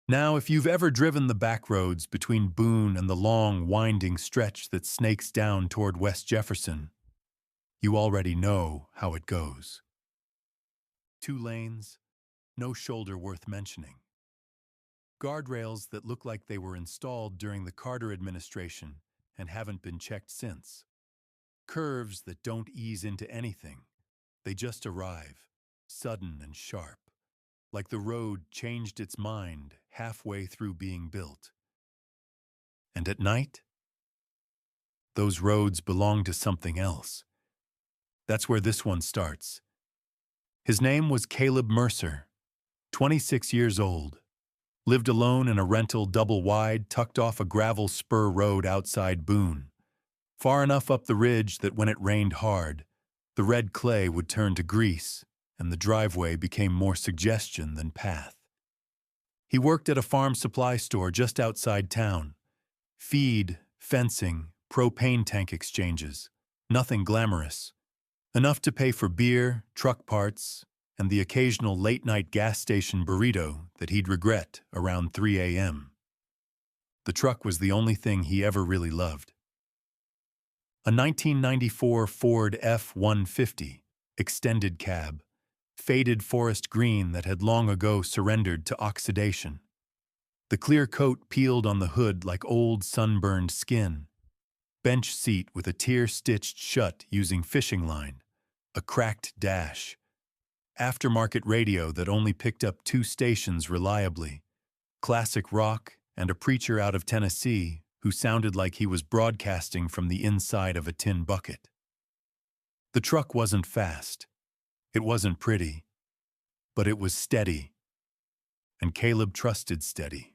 Now, if you've ever driven the back roads between Boone and the long, winding stretch that snakes down toward West Jefferson, you already know how it goes. Two lanes, no shoulder worth mentioning. Guardrails that look like they were installed during the Carter administration and haven't been checked since. Curves that don't ease into anything. They just arrive, sudden and sharp, like the road changed its mind halfway through being built. And at night, those roads belong to something else. That's where this one starts. His name was Caleb Mercer, 26 years old. Lived alone in a rental double-wide tucked off a gravel spur road outside Boone, far enough up the ridge that when it rained hard, the red clay would turn to grease and the driveway became more suggestion than path. He worked at a farm supply store just outside town. Feed, fencing, propane tank exchanges. Nothing glamorous. Enough to pay for beer, truck parts, and the occasional late-night gas station burrito that he'd regret around 3 a.m. The truck was the only thing he ever really loved. A 1994 Ford F-150, extended cab, faded forest green that had long ago surrendered to oxidation. The clear coat peeled on the hood like old sunburned skin. Bench seat with a tier stitched shut using fishing line. A cracked dash. Aftermarket radio that only picked up 2 stations reliably. Classic rock and a preacher out of Tennessee who sounded like he was broadcasting from the inside of a tin bucket. The truck wasn't fast. It wasn't pretty. But it was steady. And Caleb trusted steady.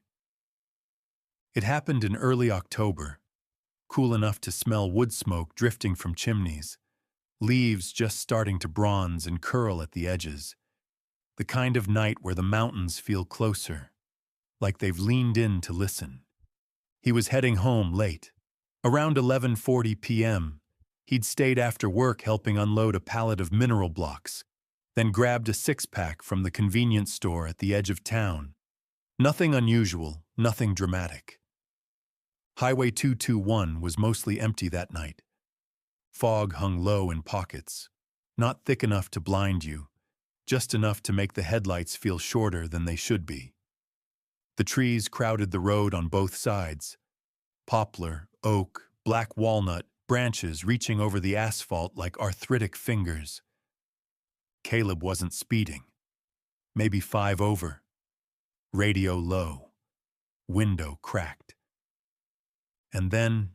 It happened in early October, cool enough to smell wood smoke drifting from chimneys, leaves just starting to bronze and curl at the edges, the kind of night where the mountains feel closer, like they've leaned in to listen. He was heading home late. Around 11:40 p.m., he'd stayed after work helping unload a pallet of mineral blocks, then grabbed a 6-pack from the convenience store at the edge of town. Nothing unusual, nothing dramatic. Highway 221 was mostly empty that night. Fog hung low in pockets, not thick enough to blind you, just enough to make the headlights feel shorter than they should be. The trees crowded the road on both sides. Poplar, oak, black walnut, branches reaching over the asphalt like arthritic fingers. Caleb wasn't speeding. Maybe 5 over. Radio low. Window cracked. And then,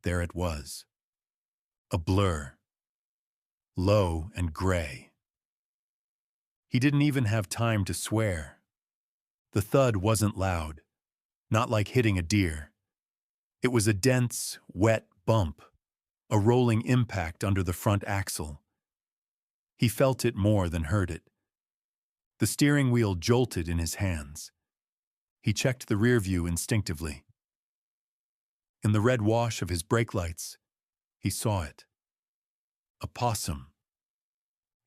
there it was. A blur. Low and gray. He didn't even have time to swear. The thud wasn't loud, not like hitting a deer. It was a dense, wet bump, a rolling impact under the front axle. He felt it more than heard it. The steering wheel jolted in his hands. He checked the rear view instinctively. In the red wash of his brake lights, he saw it. A possum.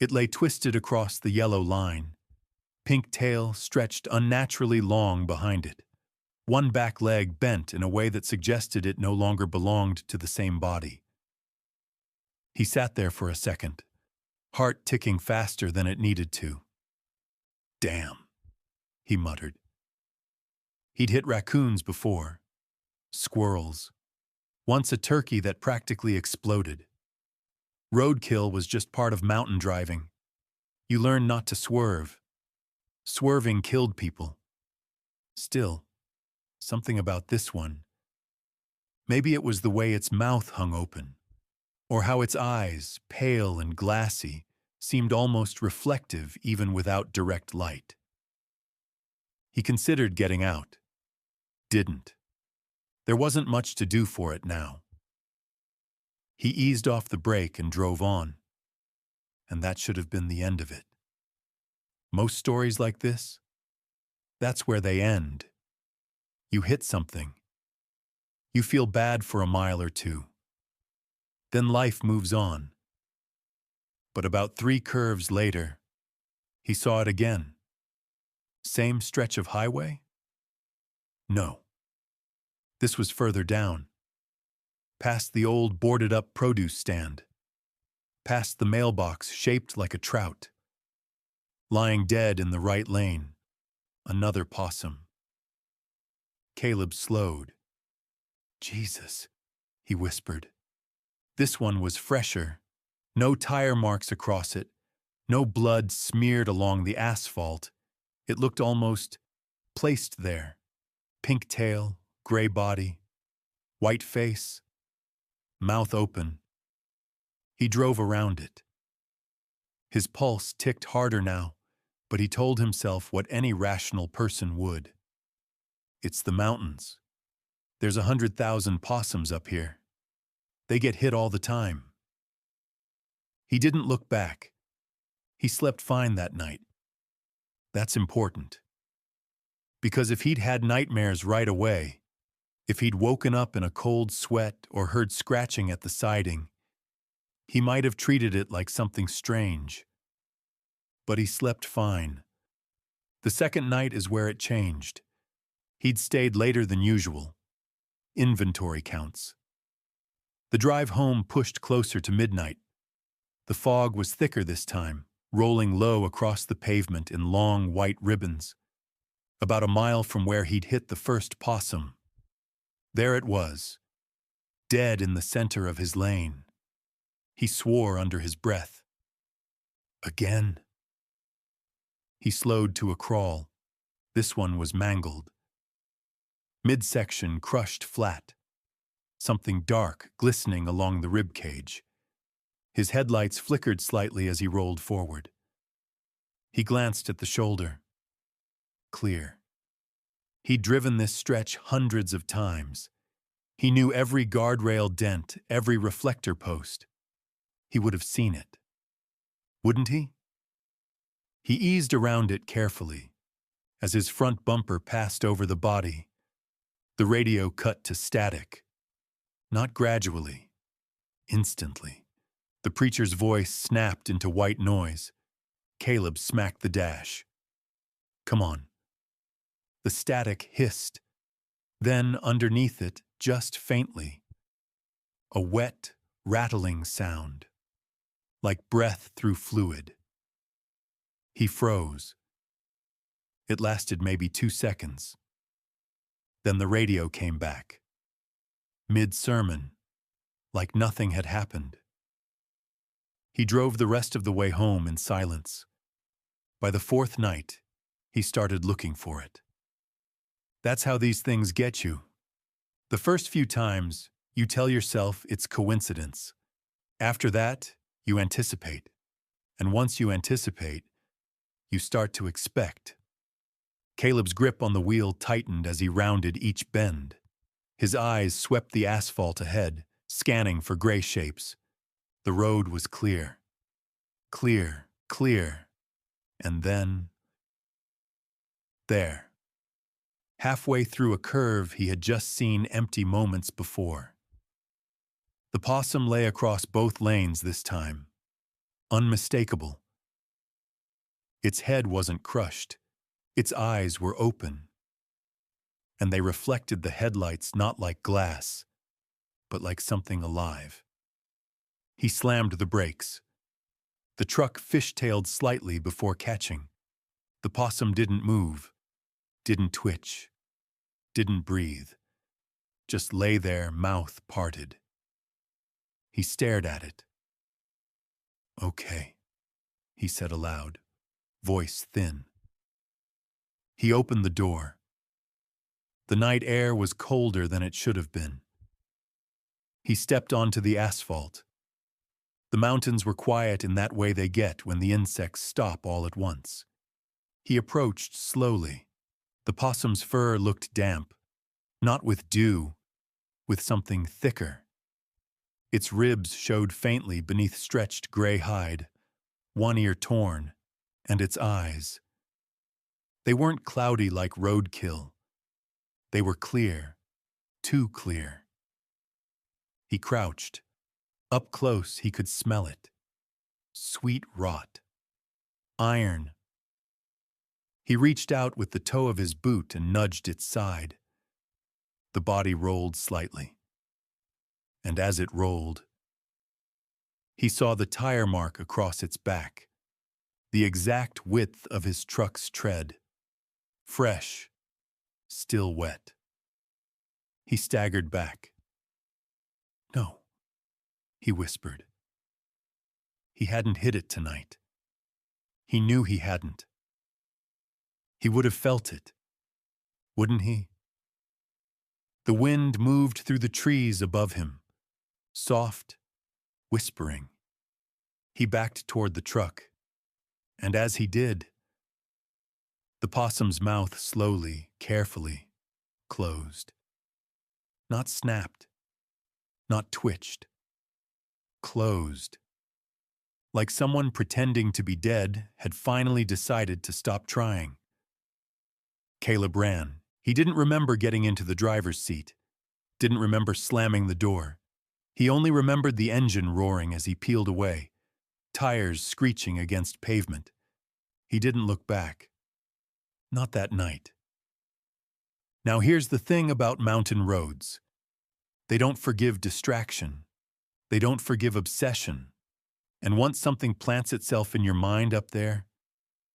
It lay twisted across the yellow line, pink tail stretched unnaturally long behind it, one back leg bent in a way that suggested it no longer belonged to the same body. He sat there for a second, heart ticking faster than it needed to. "Damn," he muttered. He'd hit raccoons before. Squirrels. Once a turkey that practically exploded. Roadkill was just part of mountain driving. You learn not to swerve. Swerving killed people. Still, something about this one. Maybe it was the way its mouth hung open, or how its eyes, pale and glassy, seemed almost reflective even without direct light. He considered getting out. Didn't. There wasn't much to do for it now. He eased off the brake and drove on. And that should have been the end of it. Most stories like this, that's where they end. You hit something. You feel bad for a mile or two. Then life moves on. But about 3 curves later, he saw it again. Same stretch of highway? No. This was further down. Past the old boarded-up produce stand. Past the mailbox shaped like a trout. Lying dead in the right lane. Another possum. Caleb slowed. Jesus, he whispered. This one was fresher. No tire marks across it. No blood smeared along the asphalt. It looked almost placed there. Pink tail, gray body, white face, mouth open. He drove around it. His pulse ticked harder now, but he told himself what any rational person would. It's the mountains. There's 100,000 possums up here. They get hit all the time. He didn't look back. He slept fine that night. That's important. Because if he'd had nightmares right away, if he'd woken up in a cold sweat or heard scratching at the siding, he might have treated it like something strange. But he slept fine. The second night is where it changed. He'd stayed later than usual. Inventory counts. The drive home pushed closer to midnight. The fog was thicker this time, rolling low across the pavement in long white ribbons. About a mile from where he'd hit the first possum. There it was, dead in the center of his lane. He swore under his breath. Again? He slowed to a crawl. This one was mangled. Midsection crushed flat. Something dark glistening along the rib cage. His headlights flickered slightly as he rolled forward. He glanced at the shoulder. Clear. He'd driven this stretch hundreds of times. He knew every guardrail dent, every reflector post. He would have seen it. Wouldn't he? He eased around it carefully. As his front bumper passed over the body, the radio cut to static. Not gradually. Instantly. The preacher's voice snapped into white noise. Caleb smacked the dash. Come on. The static hissed. Then, underneath it, just faintly, a wet, rattling sound, like breath through fluid. He froze. It lasted maybe 2 seconds. Then the radio came back. Mid-sermon, like nothing had happened. He drove the rest of the way home in silence. By the fourth night, he started looking for it. That's how these things get you. The first few times, you tell yourself it's coincidence. After that, you anticipate. And once you anticipate, you start to expect. Caleb's grip on the wheel tightened as he rounded each bend. His eyes swept the asphalt ahead, scanning for gray shapes. The road was clear. Clear, clear. And then... there. Halfway through a curve he had just seen empty moments before. The possum lay across both lanes this time. Unmistakable. Its head wasn't crushed. Its eyes were open. And they reflected the headlights not like glass, but like something alive. He slammed the brakes. The truck fishtailed slightly before catching. The possum didn't move, didn't twitch, didn't breathe. Just lay there, mouth parted. He stared at it. Okay, he said aloud, voice thin. He opened the door. The night air was colder than it should have been. He stepped onto the asphalt. The mountains were quiet in that way they get when the insects stop all at once. He approached slowly. The possum's fur looked damp, not with dew, with something thicker. Its ribs showed faintly beneath stretched gray hide, one ear torn, and its eyes. They weren't cloudy like roadkill. They were clear, too clear. He crouched. Up close he could smell it. Sweet rot. Iron. He reached out with the toe of his boot and nudged its side. The body rolled slightly. And as it rolled, he saw the tire mark across its back, the exact width of his truck's tread, fresh, still wet. He staggered back. No, he whispered. He hadn't hit it tonight. He knew he hadn't. He would have felt it, wouldn't he? The wind moved through the trees above him, soft, whispering. He backed toward the truck, and as he did, the possum's mouth slowly, carefully, closed. Not snapped, not twitched. Closed. Like someone pretending to be dead had finally decided to stop trying. Caleb ran. He didn't remember getting into the driver's seat, didn't remember slamming the door. He only remembered the engine roaring as he peeled away, tires screeching against pavement. He didn't look back. Not that night. Now here's the thing about mountain roads. They don't forgive distraction. They don't forgive obsession. And once something plants itself in your mind up there,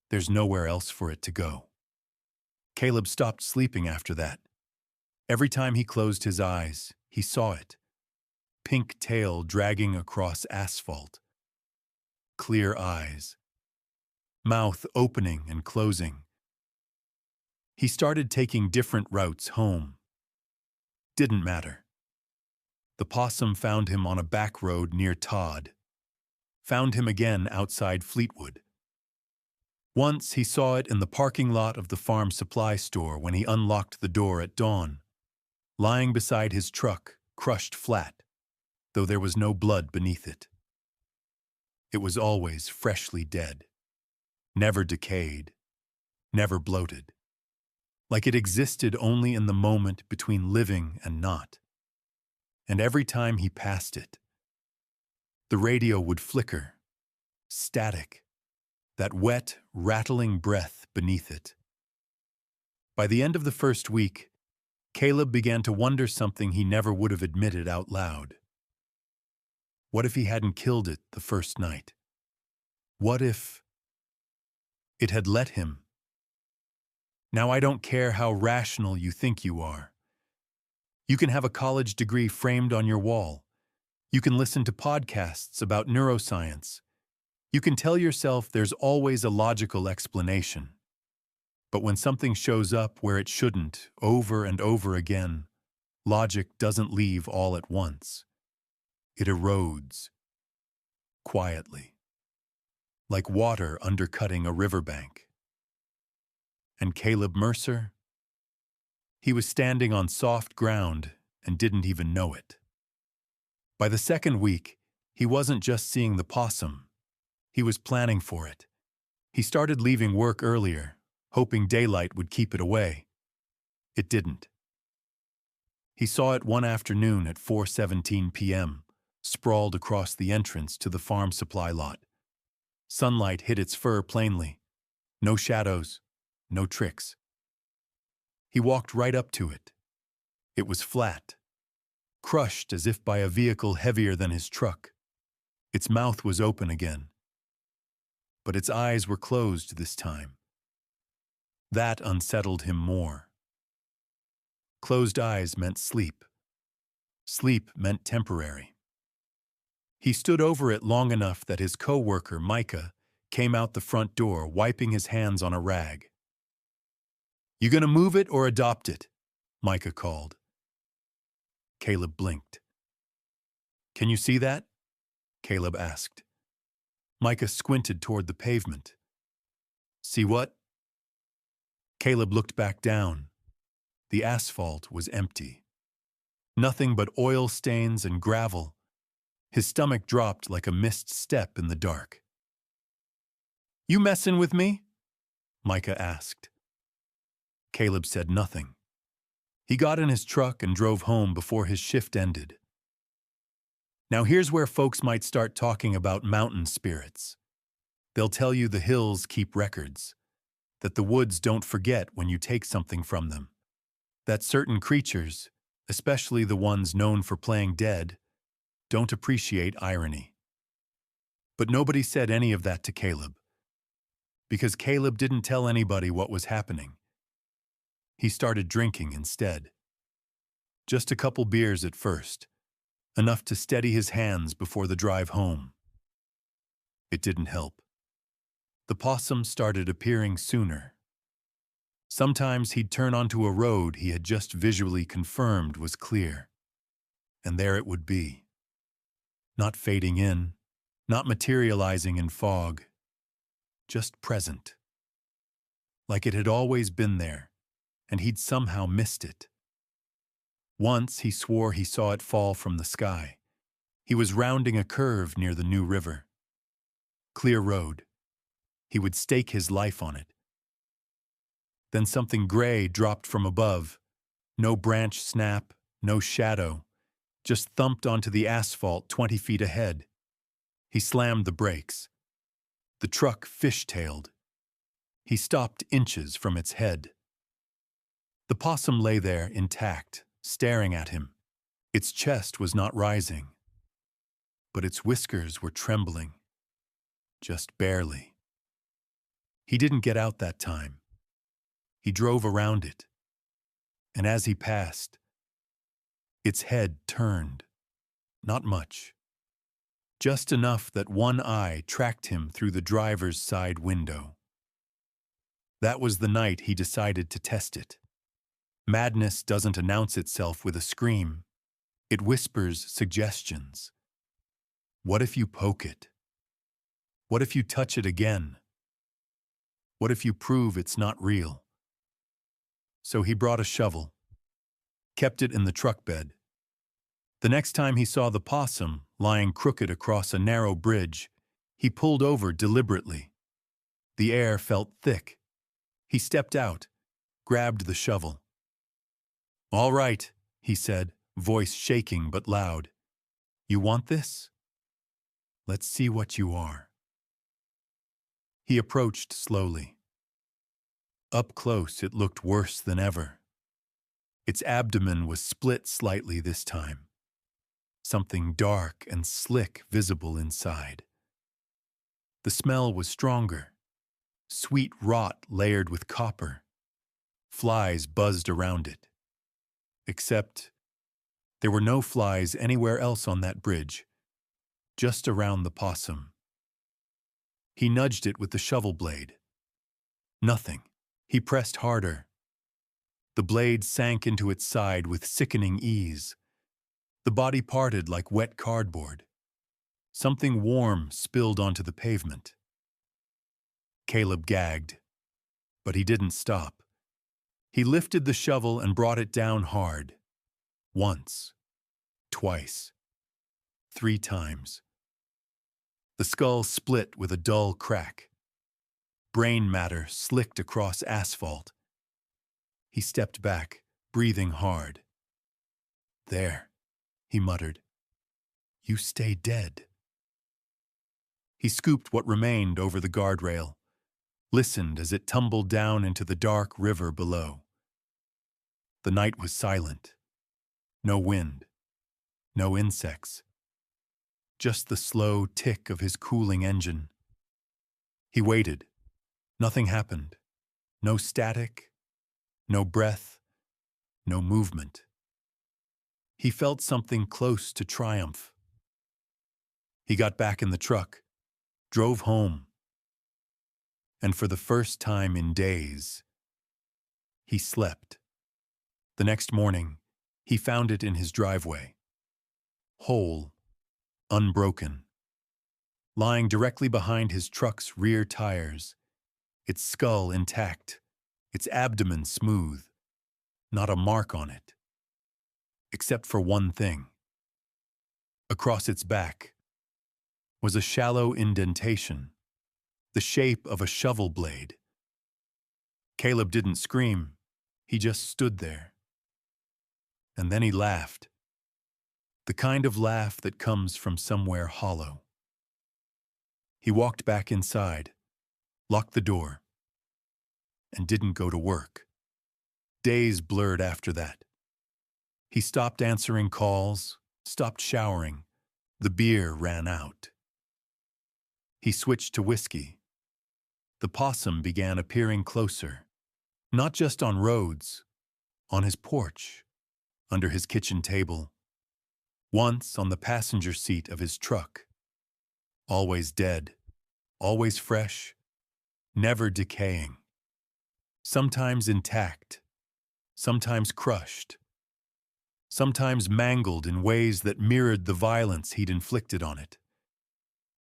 there's nowhere else for it to go. Caleb stopped sleeping after that. Every time he closed his eyes, he saw it. Pink tail dragging across asphalt. Clear eyes. Mouth opening and closing. He started taking different routes home. Didn't matter. The possum found him on a back road near Todd. Found him again outside Fleetwood. Once he saw it in the parking lot of the farm supply store when he unlocked the door at dawn, lying beside his truck, crushed flat, though there was no blood beneath it. It was always freshly dead, never decayed, never bloated, like it existed only in the moment between living and not. And every time he passed it, the radio would flicker, static, that wet, rattling breath beneath it. By the end of the first week, Caleb began to wonder something he never would have admitted out loud. What if he hadn't killed it the first night? What if it had let him? Now I don't care how rational you think you are. You can have a college degree framed on your wall. You can listen to podcasts about neuroscience. You can tell yourself there's always a logical explanation. But when something shows up where it shouldn't, over and over again, logic doesn't leave all at once. It erodes, quietly, like water undercutting a riverbank. And Caleb Mercer? He was standing on soft ground and didn't even know it. By the second week, he wasn't just seeing the possum. He was planning for it. He started leaving work earlier, hoping daylight would keep it away. It didn't. He saw it one afternoon at 4:17 p.m., sprawled across the entrance to the farm supply lot. Sunlight hit its fur plainly. No shadows, no tricks. He walked right up to it. It was flat, crushed as if by a vehicle heavier than his truck. Its mouth was open again. But its eyes were closed this time. That unsettled him more. Closed eyes meant sleep. Sleep meant temporary. He stood over it long enough that his co-worker, Micah, came out the front door, wiping his hands on a rag. "You gonna move it or adopt it?" Micah called. Caleb blinked. "Can you see that?" Caleb asked. Micah squinted toward the pavement. "See what?" Caleb looked back down. The asphalt was empty. Nothing but oil stains and gravel. His stomach dropped like a missed step in the dark. "You messin' with me?" Micah asked. Caleb said nothing. He got in his truck and drove home before his shift ended. Now here's where folks might start talking about mountain spirits. They'll tell you the hills keep records. that the woods don't forget when you take something from them, that certain creatures, especially the ones known for playing dead, don't appreciate irony. But nobody said any of that to Caleb, because Caleb didn't tell anybody what was happening. He started drinking instead. Just a couple beers at first, enough to steady his hands before the drive home. It didn't help. The possum started appearing sooner. Sometimes he'd turn onto a road he had just visually confirmed was clear. And there it would be. Not fading in, not materializing in fog, just present. Like it had always been there, and he'd somehow missed it. Once he swore he saw it fall from the sky. He was rounding a curve near the new river. Clear road. He would stake his life on it. Then something gray dropped from above. No branch snap, no shadow, just thumped onto the asphalt 20 feet ahead. He slammed the brakes. The truck fishtailed. He stopped inches from its head. The possum lay there intact, staring at him. Its chest was not rising, but its whiskers were trembling. Just barely. He didn't get out that time. He drove around it, and as he passed, its head turned. Not much. Just enough that one eye tracked him through the driver's side window. That was the night he decided to test it. Madness doesn't announce itself with a scream. It whispers suggestions. What if you poke it? What if you touch it again? What if you prove it's not real? So he brought a shovel, kept it in the truck bed. The next time he saw the possum lying crooked across a narrow bridge, he pulled over deliberately. The air felt thick. He stepped out, grabbed the shovel. "All right," he said, voice shaking but loud. "You want this? Let's see what you are." He approached slowly. Up close, it looked worse than ever. Its abdomen was split slightly this time. Something dark and slick visible inside. The smell was stronger. Sweet rot layered with copper. Flies buzzed around it. Except there were no flies anywhere else on that bridge, just around the possum. He nudged it with the shovel blade. Nothing. He pressed harder. The blade sank into its side with sickening ease. The body parted like wet cardboard. Something warm spilled onto the pavement. Caleb gagged, but he didn't stop. He lifted the shovel and brought it down hard. Once, twice, 3 times. The skull split with a dull crack. Brain matter slicked across asphalt. He stepped back, breathing hard. "There," he muttered. "You stay dead." He scooped what remained over the guardrail, listened as it tumbled down into the dark river below. The night was silent. No wind. No insects. Just the slow tick of his cooling engine. He waited. Nothing happened. No static. No breath. No movement. He felt something close to triumph. He got back in the truck, drove home, and for the first time in days, he slept. The next morning, he found it in his driveway. Whole, unbroken, lying directly behind his truck's rear tires, its skull intact, its abdomen smooth, not a mark on it. Except for one thing. Across its back was a shallow indentation, the shape of a shovel blade. Caleb didn't scream, he just stood there. And then he laughed. The kind of laugh that comes from somewhere hollow. He walked back inside, locked the door. and didn't go to work. Days blurred after that. He stopped answering calls, stopped showering. The beer ran out. He switched to whiskey. The possum began appearing closer, not just on roads, on his porch, under his kitchen table, once on the passenger seat of his truck. Always dead, always fresh, never decaying. Sometimes intact, sometimes crushed, sometimes mangled in ways that mirrored the violence he'd inflicted on it.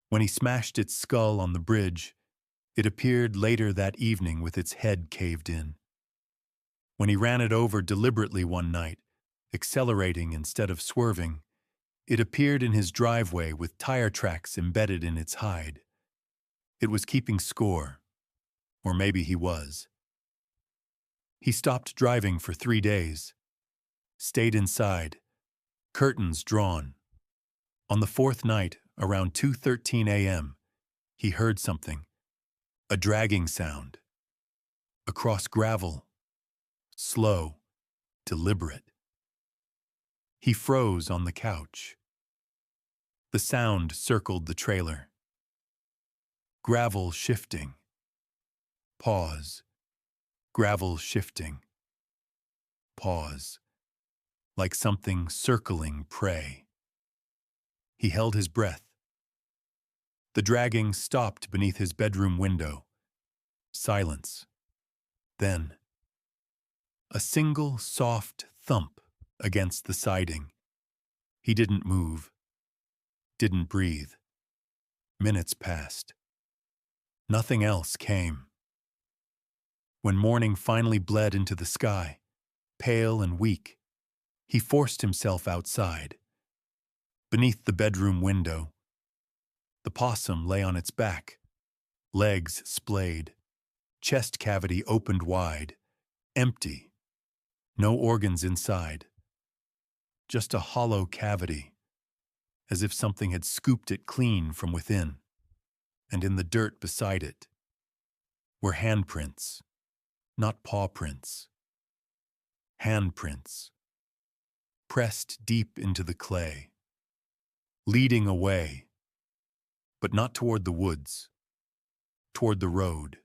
When he smashed its skull on the bridge, it appeared later that evening with its head caved in. When he ran it over deliberately one night, accelerating instead of swerving, it appeared in his driveway with tire tracks embedded in its hide. It was keeping score, or maybe he was. He stopped driving for 3 days, stayed inside, curtains drawn. On the 4th night, around 2:13 a.m., he heard something, a dragging sound. Across gravel, slow, deliberate. He froze on the couch. The sound circled the trailer. Gravel shifting. Pause. Gravel shifting. Pause. Like something circling prey. He held his breath. The dragging stopped beneath his bedroom window. Silence. Then, a single soft thump against the siding. He didn't move. Didn't breathe. Minutes passed. Nothing else came. When morning finally bled into the sky, pale and weak, he forced himself outside. Beneath the bedroom window, the possum lay on its back, legs splayed, chest cavity opened wide, empty, no organs inside. Just a hollow cavity, as if something had scooped it clean from within. And in the dirt beside it were handprints, not paw prints. Handprints, pressed deep into the clay, leading away, but not toward the woods, toward the road.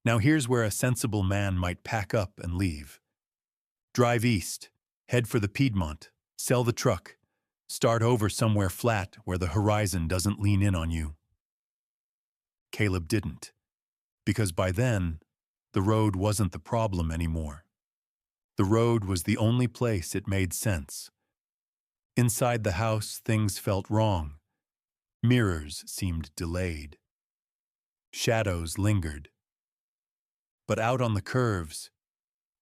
Now here's where a sensible man might pack up and leave. Drive east, head for the Piedmont, sell the truck, start over somewhere flat where the horizon doesn't lean in on you. Caleb didn't, because by then, the road wasn't the problem anymore. The road was the only place it made sense. Inside the house, things felt wrong. Mirrors seemed delayed. Shadows lingered. But out on the curves,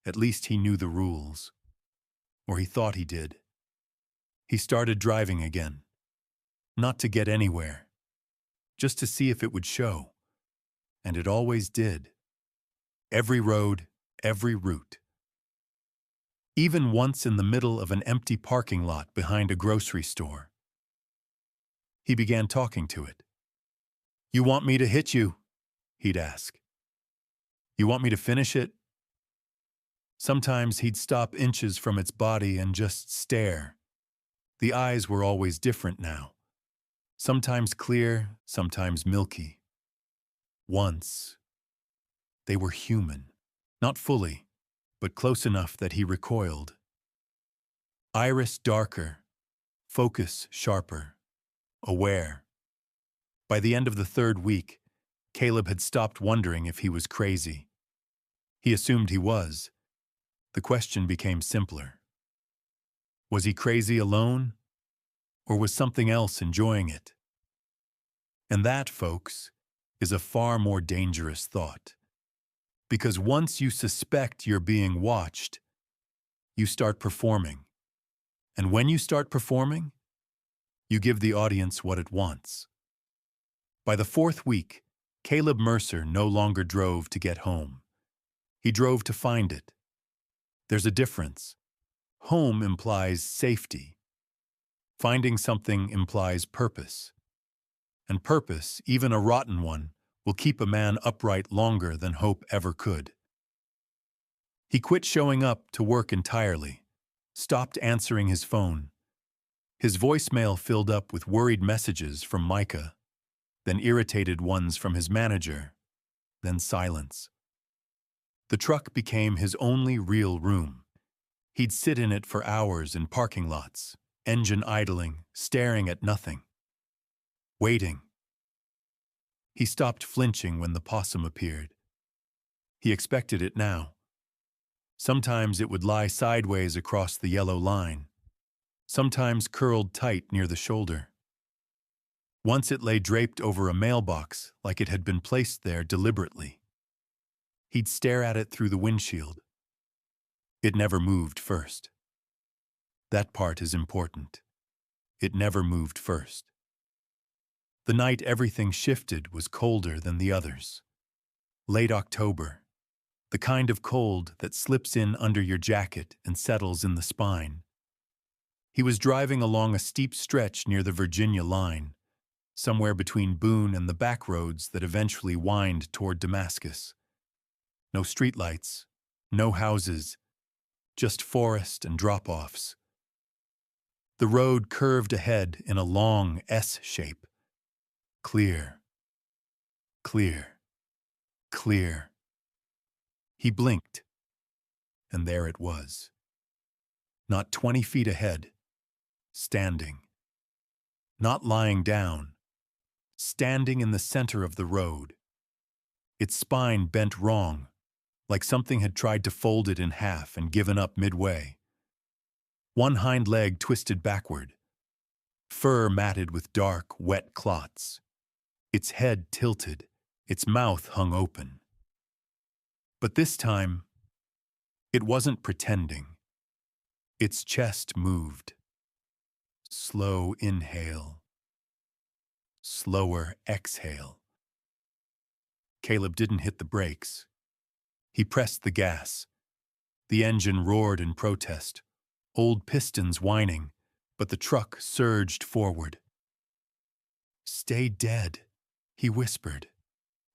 at least he knew the rules. Or he thought he did. He started driving again. Not to get anywhere. Just to see if it would show. And it always did. Every road, every route. Even once in the middle of an empty parking lot behind a grocery store. He began talking to it. "You want me to hit you?" he'd ask. "You want me to finish it?" Sometimes he'd stop inches from its body and just stare. The eyes were always different now. Sometimes clear, sometimes milky. Once, they were human. Not fully, but close enough that he recoiled. Iris darker, focus sharper, aware. By the end of the 3rd week, Caleb had stopped wondering if he was crazy. He assumed he was. The question became simpler. Was he crazy alone, or was something else enjoying it? And that, folks, is a far more dangerous thought. Because once you suspect you're being watched, you start performing. And when you start performing, you give the audience what it wants. By the 4th week, Caleb Mercer no longer drove to get home. He drove to find it. There's a difference. Home implies safety. Finding something implies purpose. And purpose, even a rotten one, will keep a man upright longer than hope ever could. He quit showing up to work entirely, stopped answering his phone. His voicemail filled up with worried messages from Micah, then irritated ones from his manager, then silence. The truck became his only real room. He'd sit in it for hours in parking lots, engine idling, staring at nothing. Waiting. He stopped flinching when the possum appeared. He expected it now. Sometimes it would lie sideways across the yellow line, sometimes curled tight near the shoulder. Once it lay draped over a mailbox like it had been placed there deliberately. He'd stare at it through the windshield. It never moved first. That part is important. It never moved first. The night everything shifted was colder than the others. Late October, the kind of cold that slips in under your jacket and settles in the spine. He was driving along a steep stretch near the Virginia line, somewhere between Boone and the back roads that eventually wind toward Damascus. No streetlights, no houses, just forest and drop-offs. The road curved ahead in a long S shape. Clear, clear, clear. He blinked, and there it was. Not 20 feet ahead, standing. Not lying down, standing in the center of the road. Its spine bent wrong, like something had tried to fold it in half and given up midway. One hind leg twisted backward, fur matted with dark, wet clots. Its head tilted, its mouth hung open. But this time, it wasn't pretending. Its chest moved. Slow inhale. Slower exhale. Caleb didn't hit the brakes. He pressed the gas. The engine roared in protest, old pistons whining, but the truck surged forward. "Stay dead," he whispered.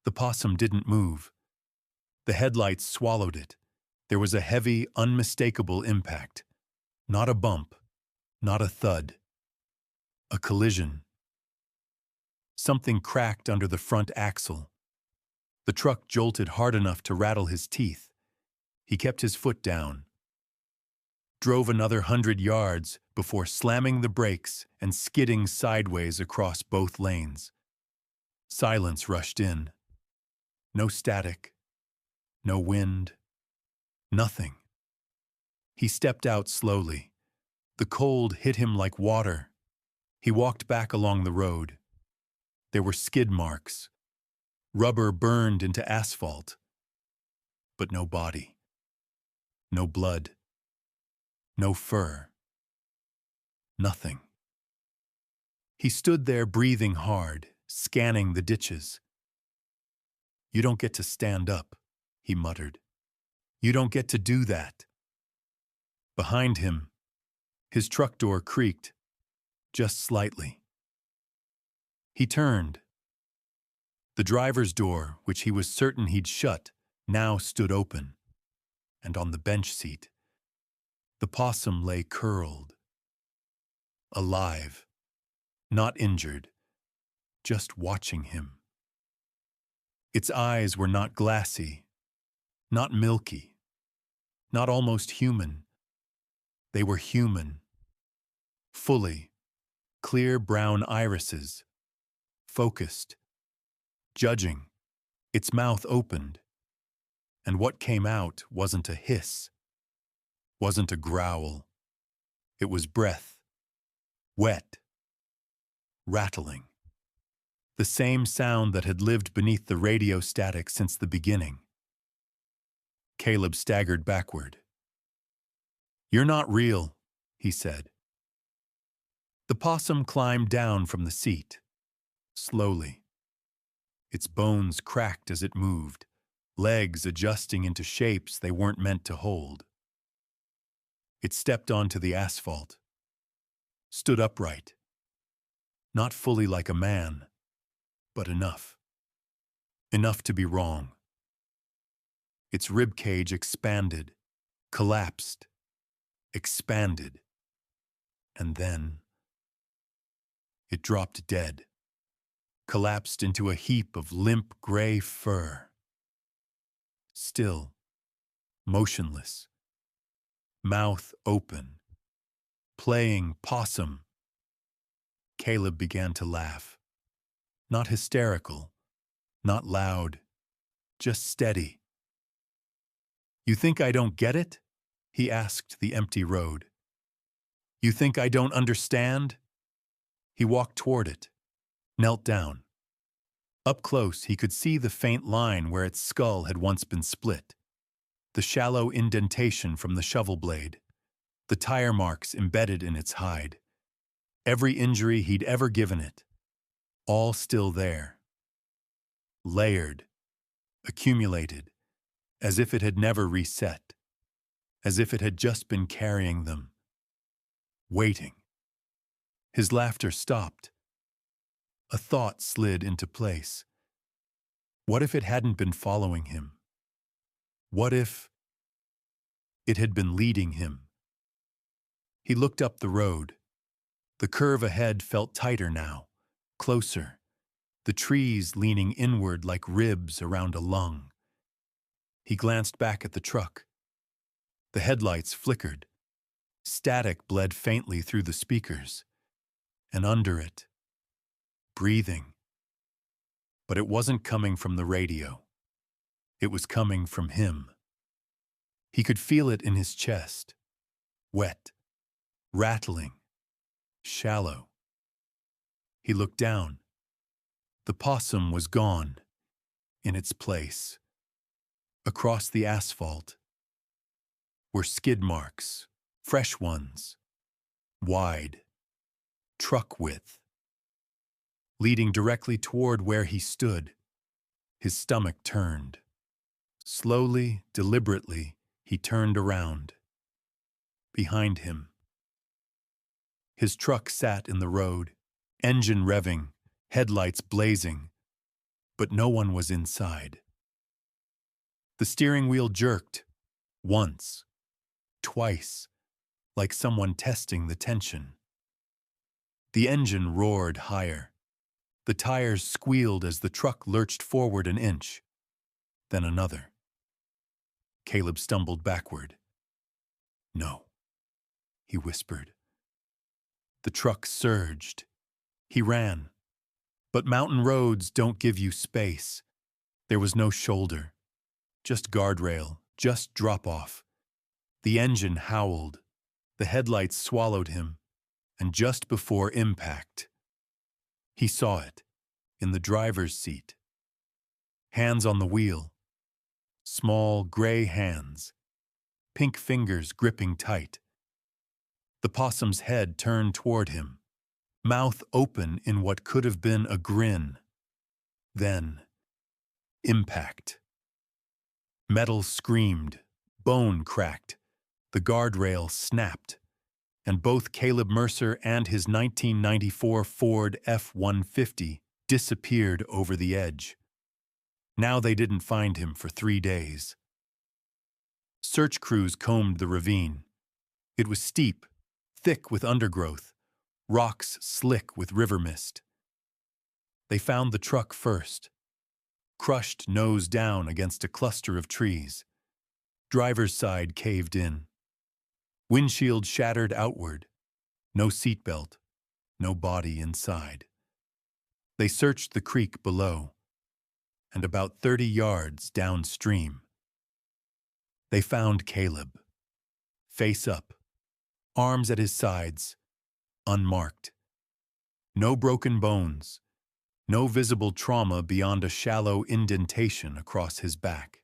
The possum didn't move. The headlights swallowed it. There was a heavy, unmistakable impact. Not a bump, not a thud. A collision. Something cracked under the front axle. The truck jolted hard enough to rattle his teeth. He kept his foot down. Drove another 100 yards before slamming the brakes and skidding sideways across both lanes. Silence rushed in. No static. No wind. Nothing. He stepped out slowly. The cold hit him like water. He walked back along the road. There were skid marks. Rubber burned into asphalt. But no body. No blood. No fur. Nothing. He stood there breathing hard, scanning the ditches. "You don't get to stand up," he muttered. "You don't get to do that." Behind him, his truck door creaked, just slightly. He turned. The driver's door, which he was certain he'd shut, now stood open, and on the bench seat, the possum lay curled. Alive, not injured, just watching him. Its eyes were not glassy, not milky, not almost human. They were human. Fully, clear brown irises, focused, judging. Its mouth opened, and what came out wasn't a hiss, wasn't a growl. It was breath, wet, rattling. The same sound that had lived beneath the radio static since the beginning. Caleb staggered backward. "You're not real," he said. The possum climbed down from the seat, slowly. Its bones cracked as it moved, legs adjusting into shapes they weren't meant to hold. It stepped onto the asphalt, stood upright. Not fully like a man, but enough. Enough to be wrong. Its rib cage expanded, collapsed, expanded, and then it dropped dead, collapsed into a heap of limp gray fur. Still, motionless, mouth open, playing possum. Caleb began to laugh. Not hysterical, not loud, just steady. "You think I don't get it?" he asked the empty road. "You think I don't understand?" He walked toward it, knelt down. Up close, he could see the faint line where its skull had once been split, the shallow indentation from the shovel blade, the tire marks embedded in its hide. Every injury he'd ever given it, all still there. Layered, accumulated, as if it had never reset, as if it had just been carrying them, waiting. His laughter stopped. A thought slid into place. What if it hadn't been following him? What if it had been leading him? He looked up the road. The curve ahead felt tighter now, closer, the trees leaning inward like ribs around a lung. He glanced back at the truck. The headlights flickered. Static bled faintly through the speakers. And under it, breathing. But it wasn't coming from the radio. It was coming from him. He could feel it in his chest. Wet, rattling, shallow. He looked down. The possum was gone. In its place, across the asphalt, were skid marks, fresh ones, wide, truck width, leading directly toward where he stood. His stomach turned. Slowly, deliberately, he turned around. Behind him, his truck sat in the road, engine revving, headlights blazing, but no one was inside. The steering wheel jerked, once, twice, like someone testing the tension. The engine roared higher. The tires squealed as the truck lurched forward an inch, then another. Caleb stumbled backward. "No," he whispered. The truck surged. He ran. But mountain roads don't give you space. There was no shoulder, just guardrail, just drop-off. The engine howled. The headlights swallowed him. And just before impact, he saw it, in the driver's seat. Hands on the wheel. Small, gray hands. Pink fingers gripping tight. The possum's head turned toward him, mouth open in what could have been a grin. Then, impact. Metal screamed, bone cracked, the guardrail snapped, and both Caleb Mercer and his 1994 Ford F-150 disappeared over the edge. Now they didn't find him for 3 days. Search crews combed the ravine. It was steep, thick with undergrowth, rocks slick with river mist. They found the truck first, crushed nose down against a cluster of trees. Driver's side caved in. Windshield shattered outward. No seatbelt, no body inside. They searched the creek below, and about 30 yards downstream, they found Caleb, face up, arms at his sides, unmarked. No broken bones, no visible trauma beyond a shallow indentation across his back.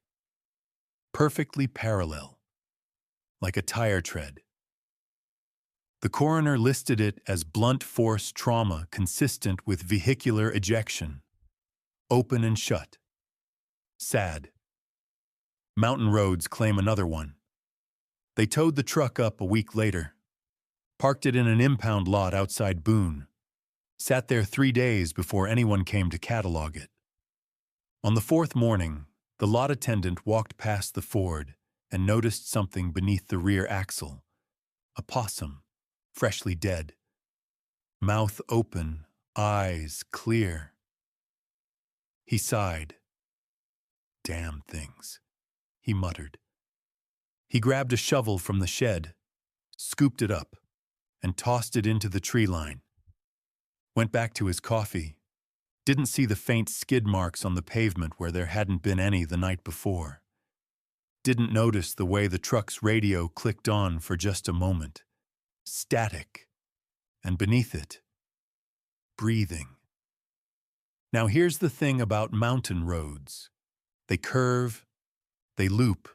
Perfectly parallel, like a tire tread. The coroner listed it as blunt force trauma consistent with vehicular ejection. Open and shut. Sad. Mountain roads claim another one. They towed the truck up a week later, parked it in an impound lot outside Boone, sat there 3 days before anyone came to catalog it. On the fourth morning, the lot attendant walked past the Ford and noticed something beneath the rear axle. A possum, freshly dead. Mouth open, eyes clear. He sighed. "Damn things," he muttered. He grabbed a shovel from the shed, scooped it up, and tossed it into the tree line. Went back to his coffee. Didn't see the faint skid marks on the pavement where there hadn't been any the night before. Didn't notice the way the truck's radio clicked on for just a moment. Static. And beneath it, breathing. Now here's the thing about mountain roads. They curve, they loop,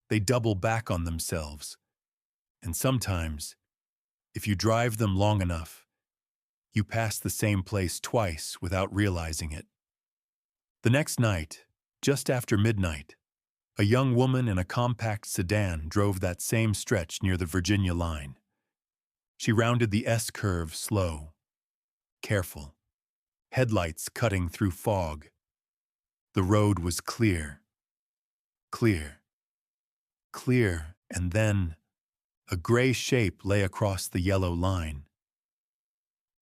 they double back on themselves. And sometimes, if you drive them long enough, you pass the same place twice without realizing it. The next night, just after midnight, a young woman in a compact sedan drove that same stretch near the Virginia line. She rounded the S-curve slow, careful, headlights cutting through fog. The road was clear, clear, clear, and then a gray shape lay across the yellow line.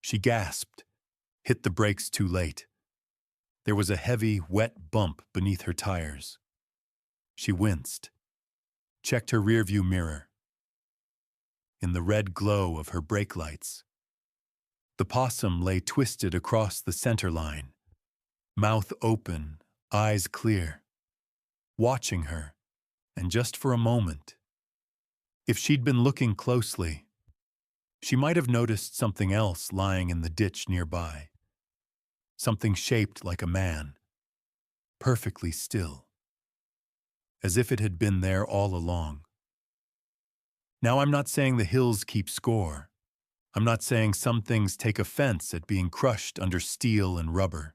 She gasped, hit the brakes too late. There was a heavy, wet bump beneath her tires. She winced, checked her rearview mirror. In the red glow of her brake lights, the possum lay twisted across the center line, mouth open, eyes clear, watching her, and just for a moment. If she'd been looking closely, she might have noticed something else lying in the ditch nearby. Something shaped like a man, perfectly still, as if it had been there all along. Now, I'm not saying the hills keep score. I'm not saying some things take offense at being crushed under steel and rubber.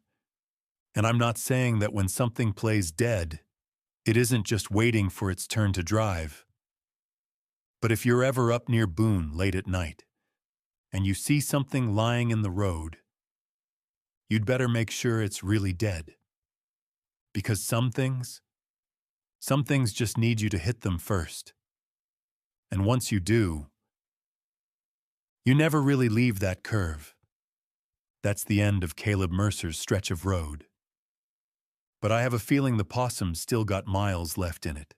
And I'm not saying that when something plays dead, it isn't just waiting for its turn to drive. But if you're ever up near Boone late at night, and you see something lying in the road, you'd better make sure it's really dead. Because some things just need you to hit them first. And once you do, you never really leave that curve. That's the end of Caleb Mercer's stretch of road. But I have a feeling the possum still got miles left in it.